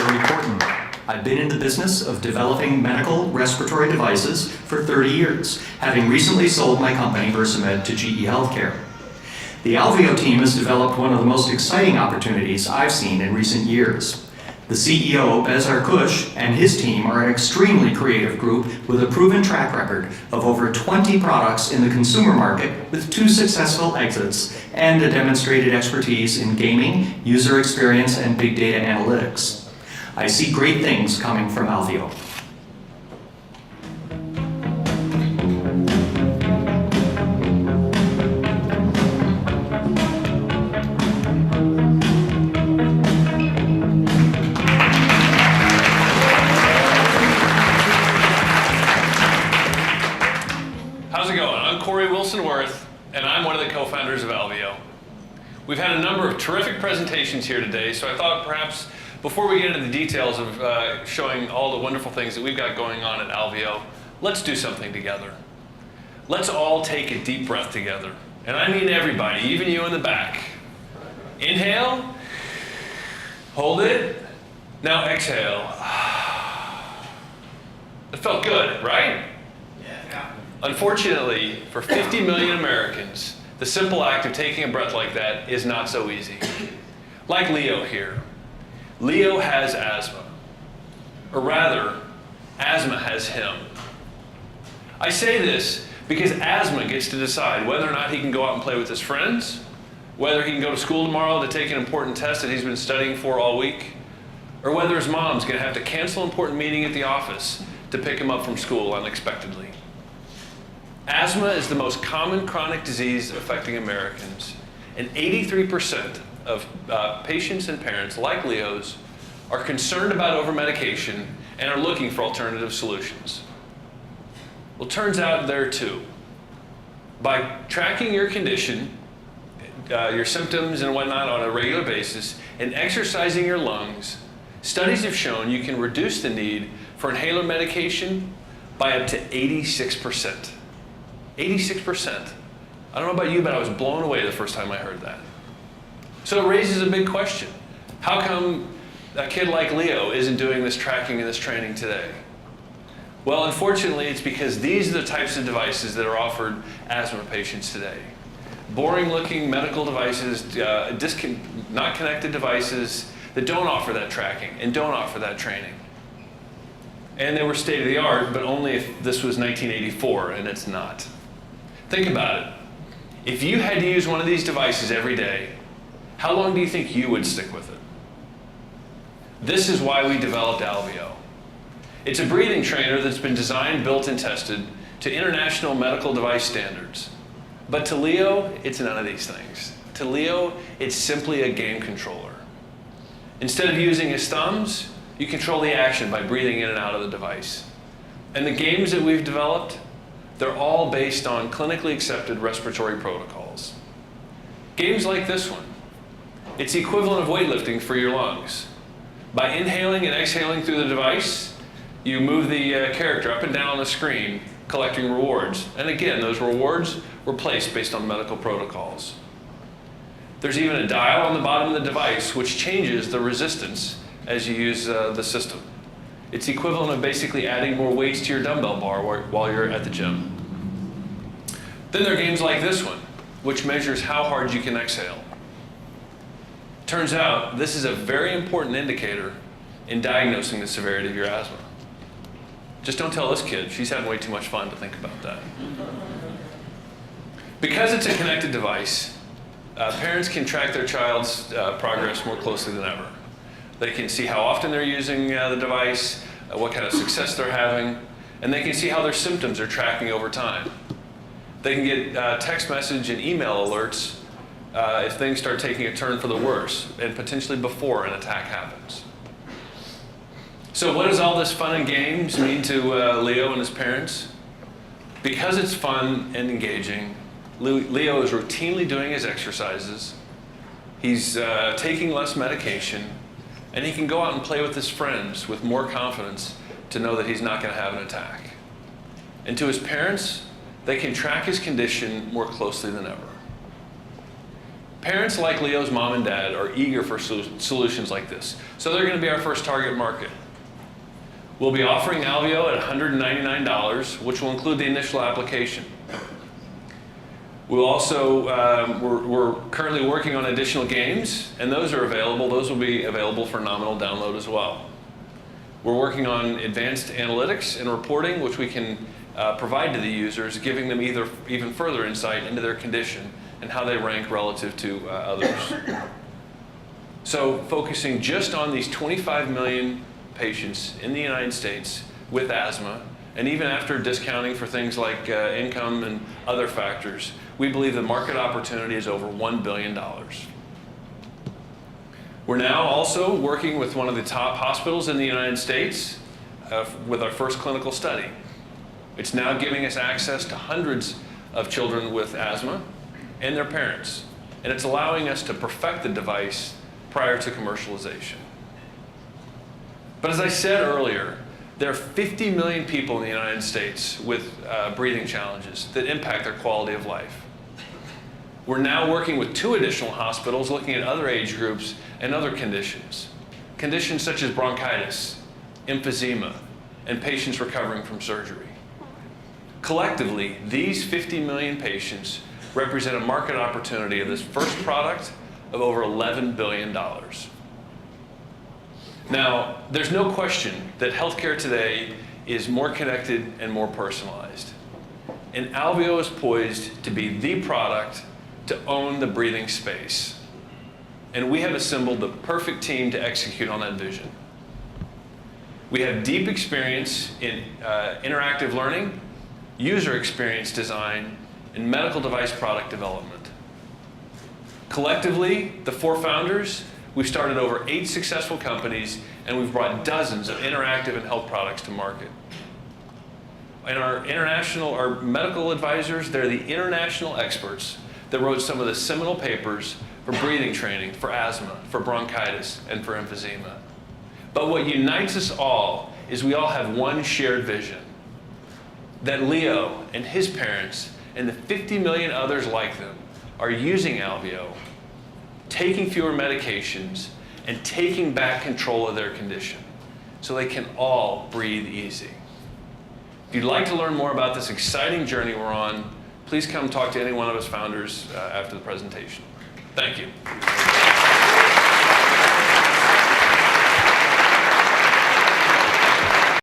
very important. I've been in the business of developing medical respiratory devices for 30 years, having recently sold my company, Versamed, to GE Healthcare. The Alvio team has developed one of the most exciting opportunities I've seen in recent years. The CEO, Bezar Kush, and his team are an extremely creative group with a proven track record of over 20 products in the consumer market with 2 successful exits and a demonstrated expertise in gaming, user experience, and big data analytics. I see great things coming from Alvio. How's it going? I'm Wilson-Wirth, and I'm one of the co-founders of Alvio. We've had a number of terrific presentations here today, so I thought perhaps before we get into the details of showing all the wonderful things that we've got going on at Alvio, let's do something together. Let's all take a deep breath together. And I mean everybody, even you in the back. Inhale, hold it, now exhale. It felt good, right? Unfortunately, for 50 million Americans, the simple act of taking a breath like that is not so easy. Like Leo here. Leo has asthma. Or rather, asthma has him. I say this because asthma gets to decide whether or not he can go out and play with his friends, whether he can go to school tomorrow to take an important test that he's been studying for all week, or whether his mom's going to have to cancel an important meeting at the office to pick him up from school unexpectedly. Asthma is the most common chronic disease affecting Americans, and 83% of patients and parents like Leo's are concerned about over-medication and are looking for alternative solutions. Well, it turns out there too. By tracking your condition, your symptoms and whatnot on a regular basis, and exercising your lungs, studies have shown you can reduce the need for inhaler medication by up to 86%. 86%. I don't know about you, but I was blown away the first time I heard that. So it raises a big question. How come a kid like Leo isn't doing this tracking and this training today? Well, unfortunately, it's because these are the types of devices that are offered asthma patients today. Boring-looking medical devices, not connected devices that don't offer that tracking and don't offer that training. And they were state-of-the-art, but only if this was 1984, and it's not. Think about it. If you had to use one of these devices every day, how long do you think you would stick with it? This is why we developed Alvio. It's a breathing trainer that's been designed, built, and tested to international medical device standards. But to Leo, it's none of these things. To Leo, it's simply a game controller. Instead of using his thumbs, you control the action by breathing in and out of the device. And the games that we've developed, they're all based on clinically accepted respiratory protocols. Games like this one. It's the equivalent of weightlifting for your lungs. By inhaling and exhaling through the device, you move the character up and down on the screen, collecting rewards. And again, those rewards were placed based on medical protocols. There's even a dial on the bottom of the device which changes the resistance as you use the system. It's the equivalent of basically adding more weights to your dumbbell bar while you're at the gym. Then there are games like this one, which measures how hard you can exhale. Turns out this is a very important indicator in diagnosing the severity of your asthma. Just don't tell this kid. She's having way too much fun to think about that. Because it's a connected device, parents can track their child's progress more closely than ever. They can see how often they're using the device, what kind of success they're having, and they can see how their symptoms are tracking over time. They can get text message and email alerts if things start taking a turn for the worse, and potentially before an attack happens. So what does all this fun and games mean to Leo and his parents? Because it's fun and engaging, Leo is routinely doing his exercises, he's taking less medication, and he can go out and play with his friends with more confidence to know that he's not going to have an attack. And to his parents, they can track his condition more closely than ever. Parents like Leo's mom and dad are eager for solutions like this, so they're going to be our first target market. We'll be offering Alvio at $199, which will include the initial application. We'll also, we're currently working on additional games, and those are available. Those will be available for nominal download as well. We're working on advanced analytics and reporting, which we can provide to the users, giving them even further insight into their condition and how they rank relative to others. So focusing just on these 25 million patients in the United States with asthma, and even after discounting for things like income and other factors, we believe the market opportunity is over $1 billion. We're now also working with one of the top hospitals in the United States with our first clinical study. It's now giving us access to hundreds of children with asthma and their parents, and it's allowing us to perfect the device prior to commercialization. But as I said earlier, there are 50 million people in the United States with breathing challenges that impact their quality of life. We're now working with 2 additional hospitals looking at other age groups and other conditions. Conditions such as bronchitis, emphysema, and patients recovering from surgery. Collectively, these 50 million patients represent a market opportunity of this first product of over $11 billion. Now, there's no question that healthcare today is more connected and more personalized. And Alvio is poised to be the product to own the breathing space. And we have assembled the perfect team to execute on that vision. We have deep experience in interactive learning, user experience design, and medical device product development. Collectively, the 4 founders, we've started over 8 successful companies, and we've brought dozens of interactive and health products to market. And our medical advisors, they're the international experts that wrote some of the seminal papers for breathing training, for asthma, for bronchitis, and for emphysema. But what unites us all is we all have one shared vision, that Leo and his parents and the 50 million others like them are using Alvio, taking fewer medications, and taking back control of their condition so they can all breathe easy. If you'd like to learn more about this exciting journey we're on, please come talk to any one of us founders after the presentation. Thank you.